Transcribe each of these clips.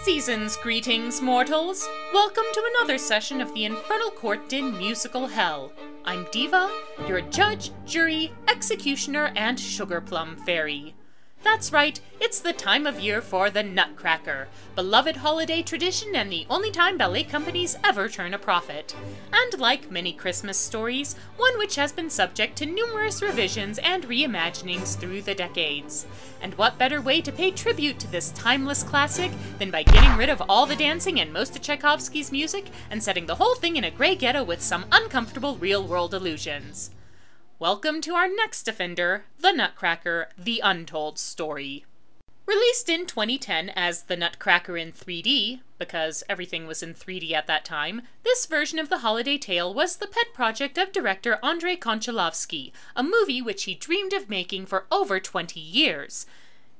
Season's greetings, mortals! Welcome to another session of the Infernal Court in musical hell. I'm Diva, your judge, jury, executioner, and sugar plum fairy. That's right, it's the time of year for the Nutcracker, beloved holiday tradition and the only time ballet companies ever turn a profit. And like many Christmas stories, one which has been subject to numerous revisions and reimaginings through the decades. And what better way to pay tribute to this timeless classic than by getting rid of all the dancing and most of Tchaikovsky's music and setting the whole thing in a gray ghetto with some uncomfortable real-world illusions. Welcome to our next offender, The Nutcracker-The Untold story. Released in 2010 as The Nutcracker in 3D, because everything was in 3D at that time, this version of the holiday tale was the pet project of director Andrei Konchalovsky, a movie which he dreamed of making for over 20 years.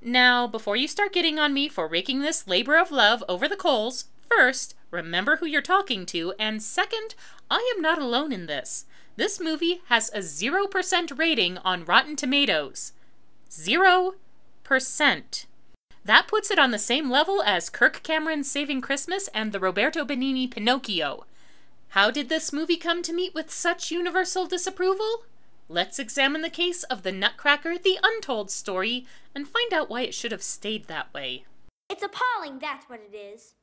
Now, before you start getting on me for raking this labor of love over the coals, first, remember who you're talking to, and second, I am not alone in this. This movie has a 0% rating on Rotten Tomatoes. 0%. That puts it on the same level as Kirk Cameron's Saving Christmas and the Roberto Benigni Pinocchio. How did this movie come to meet with such universal disapproval? Let's examine the case of the Nutcracker-The Untold story and find out why it should have stayed that way. It's appalling, that's what it is.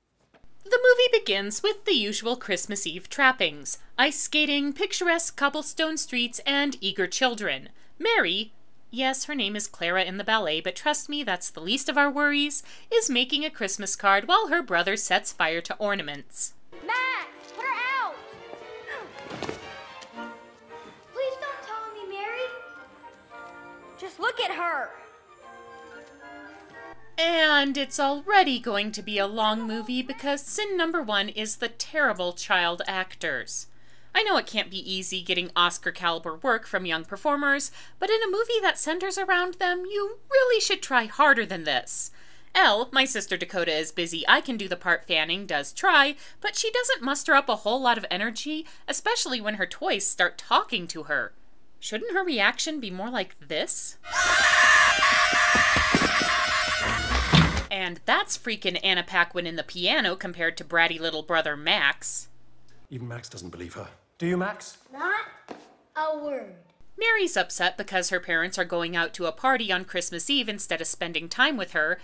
The movie begins with the usual Christmas Eve trappings: ice skating, picturesque cobblestone streets, and eager children. Mary, yes, her name is Clara in the ballet, but trust me, that's the least of our worries, is making a Christmas card while her brother sets fire to ornaments. Max, put her out! Please don't tell me, Mary. Just look at her. And it's already going to be a long movie because sin number one is the terrible child actors. I know it can't be easy getting Oscar-caliber work from young performers, but in a movie that centers around them, you really should try harder than this. Elle, my sister Dakota is busy, I can do the part Fanning does try, but she doesn't muster up a whole lot of energy, especially when her toys start talking to her. Shouldn't her reaction be more like this? And that's freaking Anna Paquin in the piano compared to bratty little brother Max. Even Max doesn't believe her. Do you, Max? Not a word. Mary's upset because her parents are going out to a party on Christmas Eve instead of spending time with her.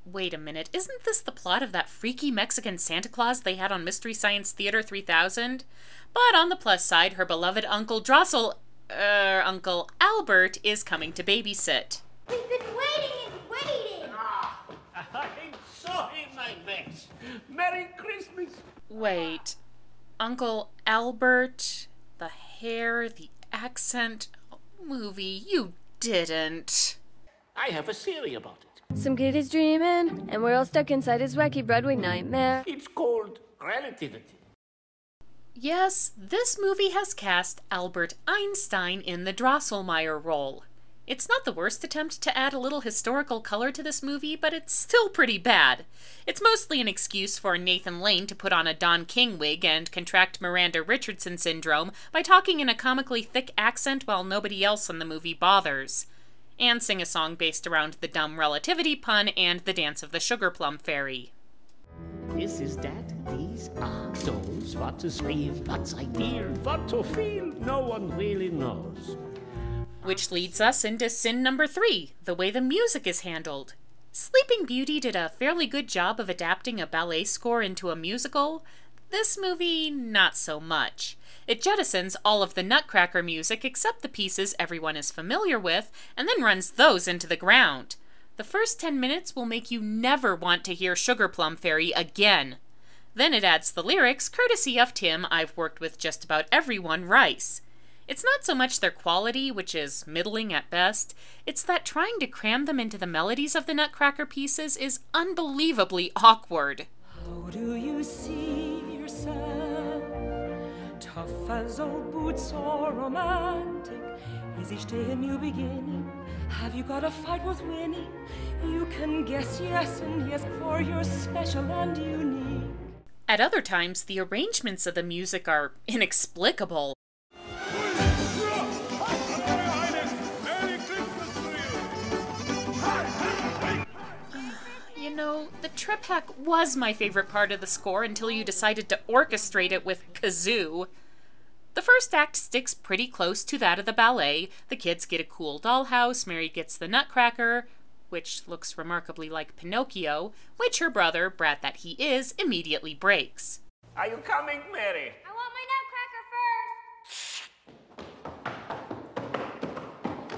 Wait a minute, isn't this the plot of that freaky Mexican Santa Claus they had on Mystery Science Theater 3000? But on the plus side, her beloved Uncle Uncle Albert is coming to babysit. We've been waiting and waiting. I'm sorry, my Max. Merry Christmas. Wait, Uncle Albert, the hair, the accent, movie, you didn't. I have a theory about it. Some kid is dreaming, and we're all stuck inside his wacky Broadway nightmare. It's called relativity. Yes, this movie has cast Albert Einstein in the Drosselmeyer role. It's not the worst attempt to add a little historical color to this movie, but it's still pretty bad. It's mostly an excuse for Nathan Lane to put on a Don King wig and contract Miranda Richardson syndrome by talking in a comically thick accent while nobody else in the movie bothers. And sing a song based around the dumb relativity pun and the dance of the sugar plum fairy. This is that, these are those. What to scream, what's ideal, what to feel, no one really knows. Which leads us into sin number 3, the way the music is handled. Sleeping Beauty did a fairly good job of adapting a ballet score into a musical. This movie, not so much. It jettisons all of the Nutcracker music except the pieces everyone is familiar with, and then runs those into the ground. The first 10 minutes will make you never want to hear Sugar Plum Fairy again. Then it adds the lyrics, courtesy of Tim, I've worked with just about everyone, Rice. It's not so much their quality, which is middling at best, it's that trying to cram them into the melodies of the Nutcracker pieces is unbelievably awkward. How do you see yourself? Tough as old boots or romantic? Easy stay, a new beginning? Have you got a fight worth winning? You can guess yes and yes, for you're special and unique. At other times, the arrangements of the music are inexplicable. know, the trip hack was my favorite part of the score until you decided to orchestrate it with kazoo. The first act sticks pretty close to that of the ballet. The kids get a cool dollhouse, Mary gets the Nutcracker, which looks remarkably like Pinocchio, which her brother, brat that he is, immediately breaks. Are you coming, Mary? I want my Nutcracker first!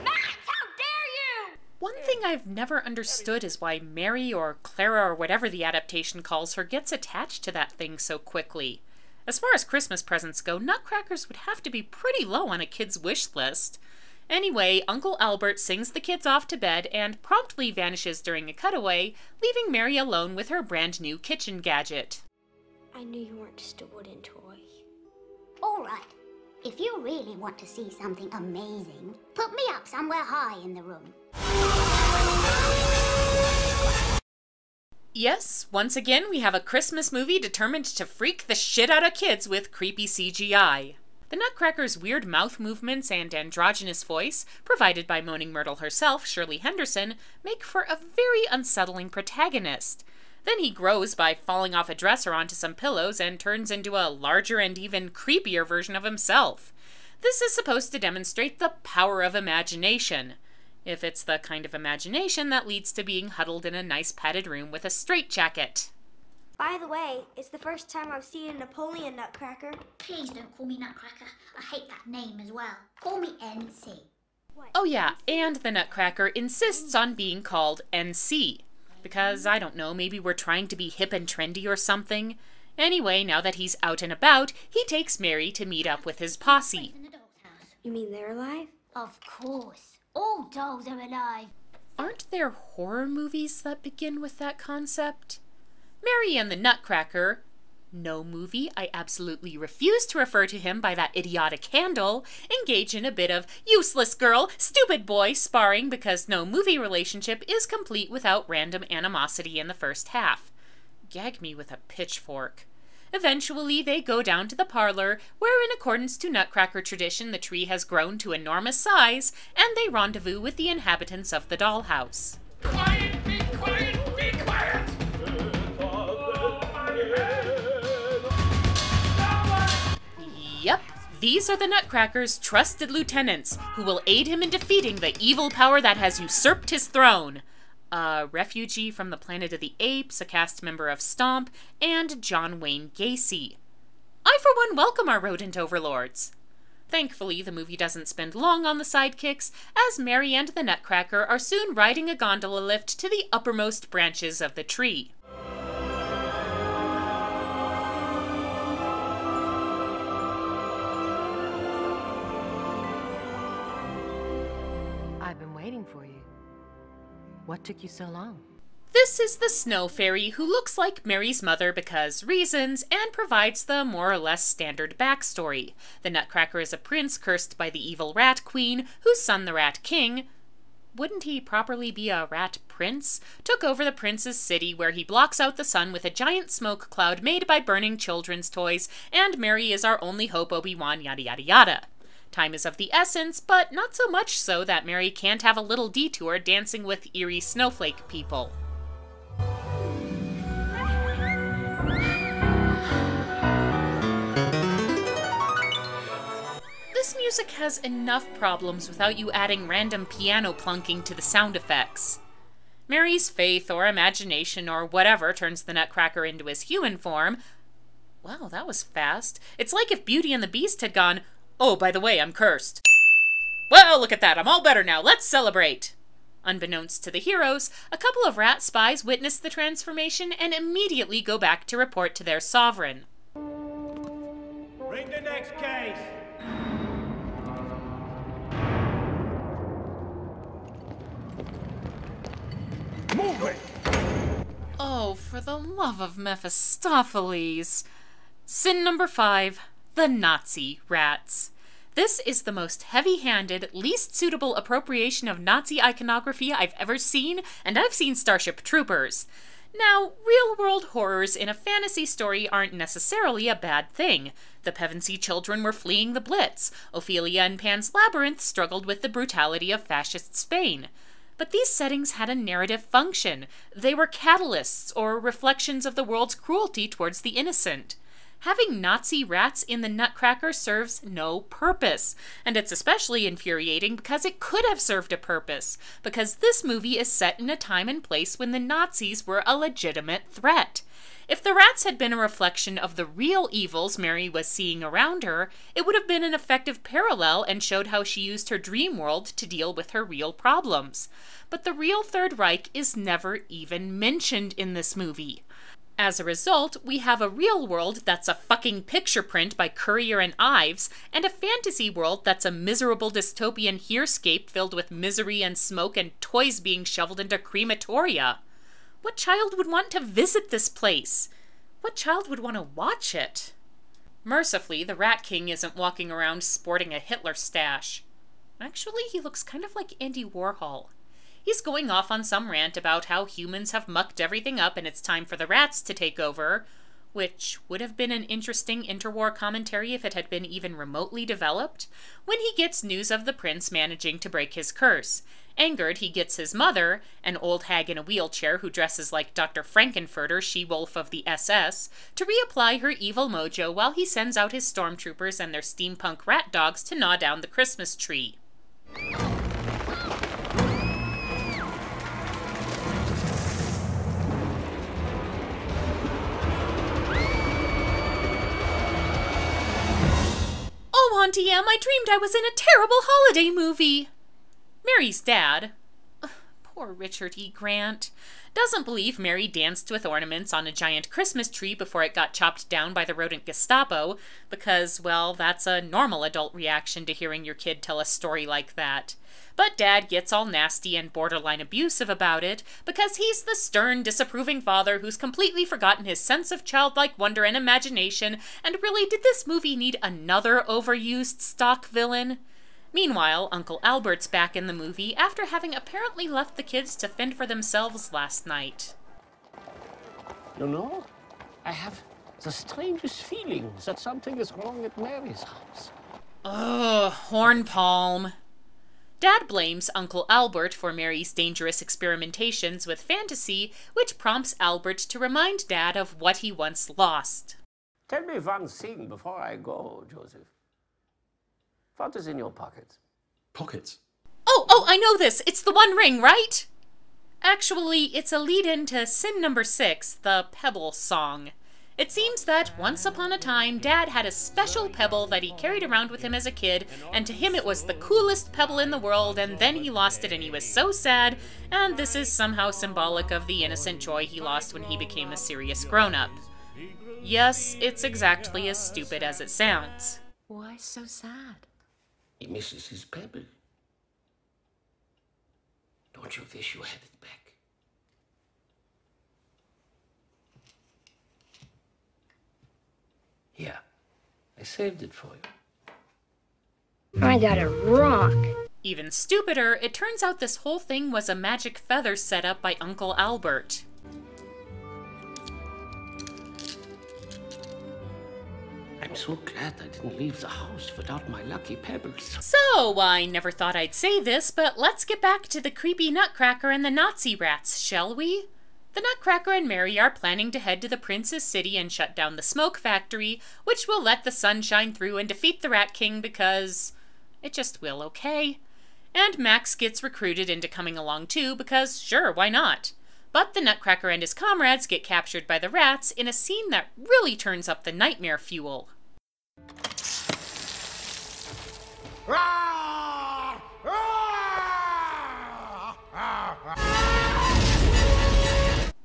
Max, how dare you! One thing I've never understood is why Mary or Clara or whatever the adaptation calls her gets attached to that thing so quickly. As far as Christmas presents go, nutcrackers would have to be pretty low on a kid's wish list. Anyway, Uncle Albert sings the kids off to bed and promptly vanishes during a cutaway, leaving Mary alone with her brand new kitchen gadget. I knew you weren't just a wooden toy. All right. If you really want to see something amazing, put me up somewhere high in the room. Yes, once again we have a Christmas movie determined to freak the shit out of kids with creepy CGI. The Nutcracker's weird mouth movements and androgynous voice, provided by Moaning Myrtle herself, Shirley Henderson, make for a very unsettling protagonist. Then he grows by falling off a dresser onto some pillows and turns into a larger and even creepier version of himself. This is supposed to demonstrate the power of imagination. If it's the kind of imagination that leads to being huddled in a nice padded room with a straitjacket. By the way, it's the first time I've seen a Napoleon Nutcracker. Please don't call me Nutcracker. I hate that name as well. Call me NC. Oh yeah, and the Nutcracker insists on being called NC. Because, I don't know, maybe we're trying to be hip and trendy or something. Anyway, now that he's out and about, he takes Mary to meet up with his posse. You mean they're alive? Of course. All dolls are alive. Aren't there horror movies that begin with that concept? Mary and the Nutcracker, no movie, I absolutely refuse to refer to him by that idiotic handle, engage in a bit of useless girl, stupid boy sparring because no movie relationship is complete without random animosity in the first half. Gag me with a pitchfork. Eventually, they go down to the parlor, where in accordance to Nutcracker tradition, the tree has grown to enormous size, and they rendezvous with the inhabitants of the dollhouse. Quiet! Be quiet! Be quiet! Yep, these are the Nutcracker's trusted lieutenants, who will aid him in defeating the evil power that has usurped his throne. A refugee from the Planet of the Apes, a cast member of Stomp, and John Wayne Gacy. I, for one, welcome our rodent overlords. Thankfully, the movie doesn't spend long on the sidekicks, as Mary and the Nutcracker are soon riding a gondola lift to the uppermost branches of the tree. I've been waiting for you. What took you so long? This is the Snow Fairy, who looks like Mary's mother because reasons, and provides the more or less standard backstory. The Nutcracker is a prince cursed by the evil Rat Queen, whose son, the Rat King, wouldn't he properly be a rat prince, took over the prince's city, where he blocks out the sun with a giant smoke cloud made by burning children's toys, and Mary is our only hope, Obi-Wan, yada yada yada. Time is of the essence, but not so much so that Mary can't have a little detour dancing with eerie snowflake people. This music has enough problems without you adding random piano plunking to the sound effects. Mary's faith or imagination or whatever turns the Nutcracker into his human form. Wow, that was fast. It's like if Beauty and the Beast had gone, "Oh, by the way, I'm cursed." Well, look at that, I'm all better now, let's celebrate! Unbeknownst to the heroes, a couple of rat spies witness the transformation and immediately go back to report to their sovereign. Bring the next case! Move it! Oh, for the love of Mephistopheles. Sin number 5. The Nazi rats. This is the most heavy-handed, least suitable appropriation of Nazi iconography I've ever seen, and I've seen Starship Troopers. Now, real-world horrors in a fantasy story aren't necessarily a bad thing. The Pevensey children were fleeing the Blitz. Ophelia and Pan's Labyrinth struggled with the brutality of fascist Spain. But these settings had a narrative function. They were catalysts or reflections of the world's cruelty towards the innocent. Having Nazi rats in the Nutcracker serves no purpose, and it's especially infuriating because it could have served a purpose, because this movie is set in a time and place when the Nazis were a legitimate threat. If the rats had been a reflection of the real evils Mary was seeing around her, it would have been an effective parallel and showed how she used her dream world to deal with her real problems. But the real Third Reich is never even mentioned in this movie. As a result, we have a real world that's a fucking picture print by Currier and Ives, and a fantasy world that's a miserable dystopian herescape filled with misery and smoke and toys being shoveled into crematoria. What child would want to visit this place? What child would want to watch it? Mercifully, the Rat King isn't walking around sporting a Hitler stash. Actually, he looks kind of like Andy Warhol. He's going off on some rant about how humans have mucked everything up and it's time for the rats to take over, which would have been an interesting interwar commentary if it had been even remotely developed, when he gets news of the prince managing to break his curse. Angered, he gets his mother, an old hag in a wheelchair who dresses like Dr. Frankenfurter, she-wolf of the SS, to reapply her evil mojo while he sends out his stormtroopers and their steampunk rat dogs to gnaw down the Christmas tree. Oh, Auntie Em, I dreamed I was in a terrible holiday movie! Mary's dad, poor Richard E. Grant, doesn't believe Mary danced with ornaments on a giant Christmas tree before it got chopped down by the rodent Gestapo, because, well, that's a normal adult reaction to hearing your kid tell a story like that. But Dad gets all nasty and borderline abusive about it, because he's the stern, disapproving father who's completely forgotten his sense of childlike wonder and imagination, and really, did this movie need another overused stock villain? Meanwhile, Uncle Albert's back in the movie after having apparently left the kids to fend for themselves last night. You know, I have the strangest feeling that something is wrong at Mary's house. Ugh, Hornpalm. Dad blames Uncle Albert for Mary's dangerous experimentations with fantasy, which prompts Albert to remind Dad of what he once lost. Tell me one thing before I go, Joseph. What is in your pockets? Pockets? Oh, I know this! It's the One Ring, right? Actually, it's a lead-in to sin number 6, the Pebble Song. It seems that once upon a time, Dad had a special pebble that he carried around with him as a kid, and to him it was the coolest pebble in the world, and then he lost it and he was so sad, and this is somehow symbolic of the innocent joy he lost when he became a serious grown-up. Yes, it's exactly as stupid as it sounds. Why so sad? He misses his pebble. Don't you wish you had it back? Here, I saved it for you. I got it wrong. Even stupider, it turns out this whole thing was a magic feather set up by Uncle Albert. I'm so glad I didn't leave the house without my lucky pebbles. So, I never thought I'd say this, but let's get back to the creepy Nutcracker and the Nazi rats, shall we? The Nutcracker and Mary are planning to head to the Prince's City and shut down the smoke factory, which will let the sun shine through and defeat the Rat King because it just will, okay? And Max gets recruited into coming along too because, sure, why not? But the Nutcracker and his comrades get captured by the rats in a scene that really turns up the nightmare fuel.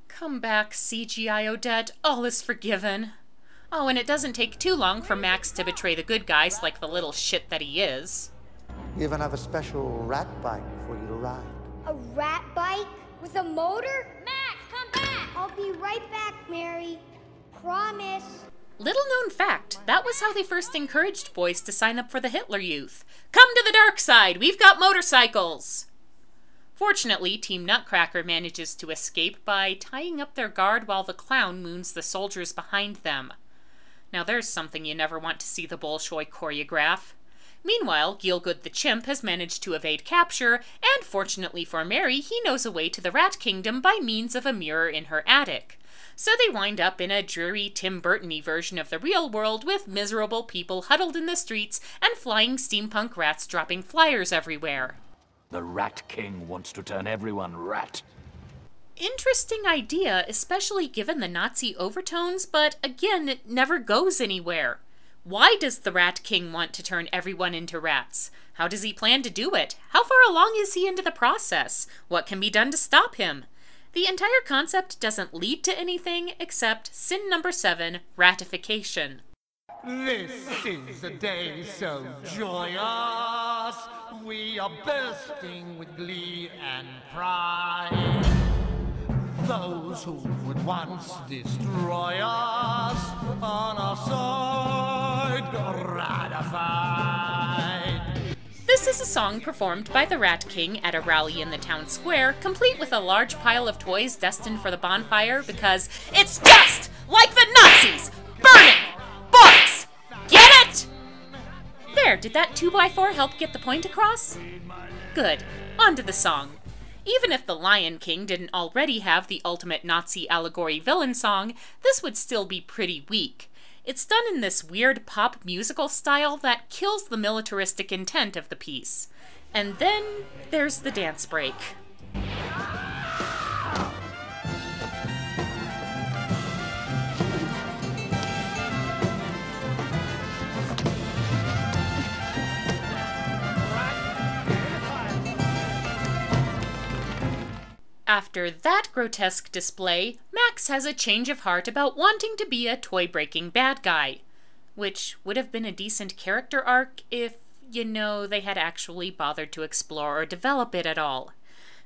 Come back, CGI Odette, all is forgiven. Oh, and it doesn't take too long for Max to betray the good guys like the little shit that he is. We even have a special rat bike for you to ride. A rat bike with a motor? Max, come back! I'll be right back, Mary. Promise. Little known fact, that was how they first encouraged boys to sign up for the Hitler Youth. Come to the dark side, we've got motorcycles! Fortunately, Team Nutcracker manages to escape by tying up their guard while the clown moons the soldiers behind them. Now there's something you never want to see the Bolshoi choreograph. Meanwhile, Gielgud the chimp has managed to evade capture, and fortunately for Mary, he knows a way to the Rat Kingdom by means of a mirror in her attic. So they wind up in a dreary Tim Burton-y version of the real world with miserable people huddled in the streets and flying steampunk rats dropping flyers everywhere. The Rat King wants to turn everyone rat. Interesting idea, especially given the Nazi overtones, but again, it never goes anywhere. Why does the Rat King want to turn everyone into rats? How does he plan to do it? How far along is he into the process? What can be done to stop him? The entire concept doesn't lead to anything except sin number 7, ratification. This is a day so joyous, we are bursting with glee and pride. Those who would once destroy us on our side are ratified. This is a song performed by the Rat King at a rally in the town square, complete with a large pile of toys destined for the bonfire because it's just like the Nazis! Burning books! Get it? There, did that 2x4 help get the point across? Good. On to the song. Even if the Lion King didn't already have the ultimate Nazi allegory villain song, this would still be pretty weak. It's done in this weird pop musical style that kills the militaristic intent of the piece. And then there's the dance break. After that grotesque display, Max has a change of heart about wanting to be a toy-breaking bad guy. Which would have been a decent character arc if, you know, they had actually bothered to explore or develop it at all.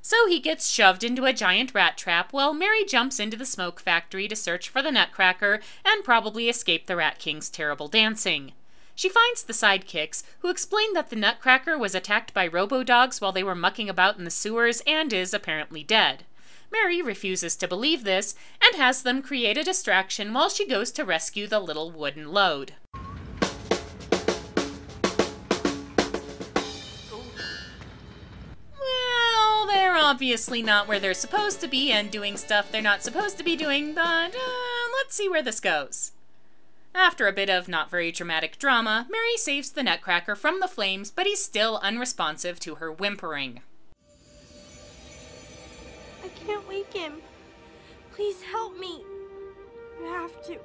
So he gets shoved into a giant rat trap while Mary jumps into the smoke factory to search for the Nutcracker and probably escape the Rat King's terrible dancing. She finds the sidekicks, who explain that the Nutcracker was attacked by robo-dogs while they were mucking about in the sewers and is apparently dead. Mary refuses to believe this and has them create a distraction while she goes to rescue the little wooden load. Well, they're obviously not where they're supposed to be and doing stuff they're not supposed to be doing, but let's see where this goes. After a bit of not very dramatic drama, Mary saves the Nutcracker from the flames, but he's still unresponsive to her whimpering. I can't wake him. Please help me. You have to.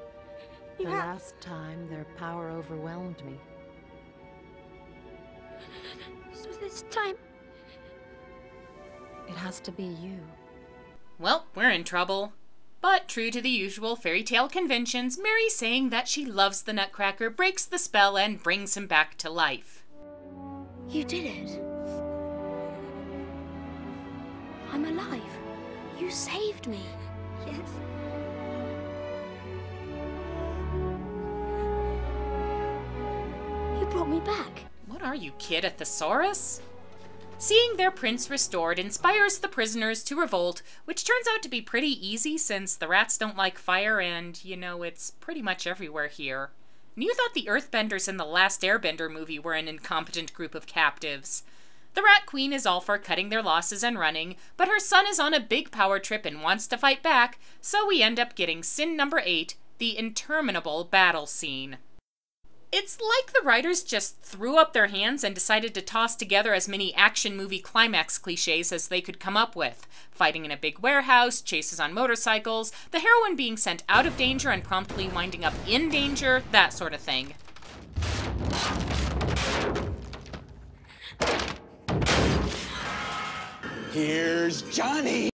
The last time their power overwhelmed me. So this time... It has to be you. Well, we're in trouble. But true to the usual fairy tale conventions, Mary saying that she loves the Nutcracker breaks the spell and brings him back to life. You did it. I'm alive. You saved me. Yes. You brought me back. What are you, kid, a thesaurus? Seeing their prince restored inspires the prisoners to revolt, which turns out to be pretty easy since the rats don't like fire and, you know, it's pretty much everywhere here. And you thought the Earthbenders in the last Airbender movie were an incompetent group of captives. The Rat Queen is all for cutting their losses and running, but her son is on a big power trip and wants to fight back, so we end up getting sin number 8, the interminable battle scene. It's like the writers just threw up their hands and decided to toss together as many action movie climax cliches as they could come up with. Fighting in a big warehouse, chases on motorcycles, the heroine being sent out of danger and promptly winding up in danger, that sort of thing. Here's Johnny!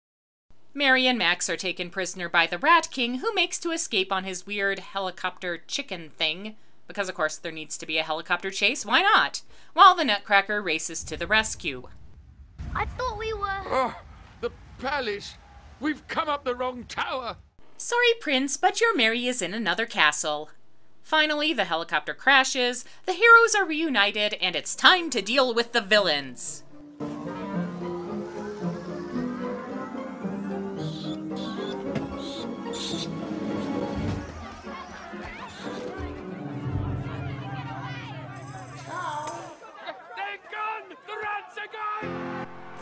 Mary and Max are taken prisoner by the Rat King, who makes to escape on his weird helicopter chicken thing. Because, of course, there needs to be a helicopter chase, why not? While the Nutcracker races to the rescue. I thought we were... Oh, the palace! We've come up the wrong tower! Sorry, Prince, but your Mary is in another castle. Finally, the helicopter crashes, the heroes are reunited, and it's time to deal with the villains.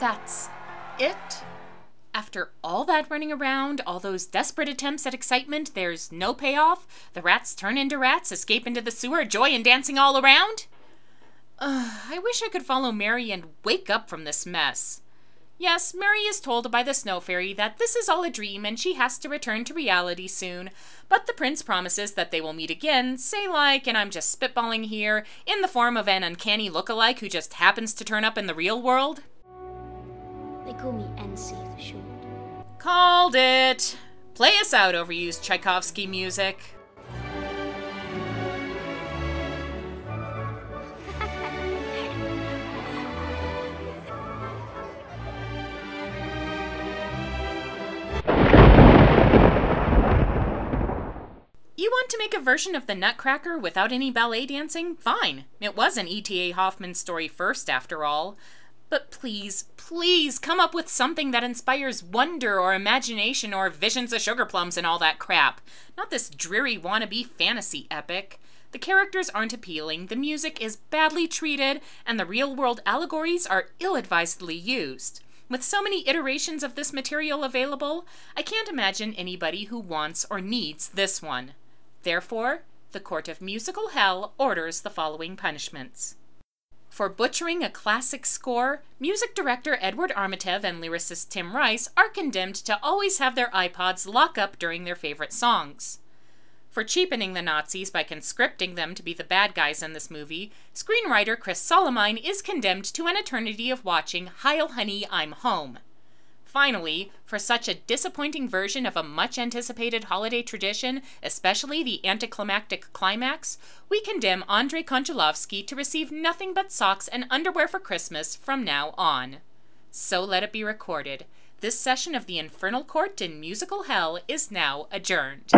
That's it? After all that running around, all those desperate attempts at excitement, there's no payoff? The rats turn into rats, escape into the sewer, joy and dancing all around? I wish I could follow Mary and wake up from this mess. Yes, Mary is told by the Snow Fairy that this is all a dream and she has to return to reality soon, but the prince promises that they will meet again, say like, and I'm just spitballing here, in the form of an uncanny look-alike who just happens to turn up in the real world. They call me NC for short. Called it! Play us out, overused Tchaikovsky music. You want to make a version of the Nutcracker without any ballet dancing? Fine. It was an E.T.A. Hoffman story first, after all. But please, please come up with something that inspires wonder or imagination or visions of sugar plums and all that crap. Not this dreary wannabe fantasy epic. The characters aren't appealing, the music is badly treated, and the real-world allegories are ill-advisedly used. With so many iterations of this material available, I can't imagine anybody who wants or needs this one. Therefore, the Court of Musical Hell orders the following punishments. For butchering a classic score, music director Edward Armitev and lyricist Tim Rice are condemned to always have their iPods lock up during their favorite songs. For cheapening the Nazis by conscripting them to be the bad guys in this movie, screenwriter Chris Solomine is condemned to an eternity of watching Heil Honey, I'm Home. Finally, for such a disappointing version of a much-anticipated holiday tradition, especially the anticlimactic climax, we condemn Andrei Konchalovsky to receive nothing but socks and underwear for Christmas from now on. So let it be recorded. This session of the Infernal Court in Musical Hell is now adjourned.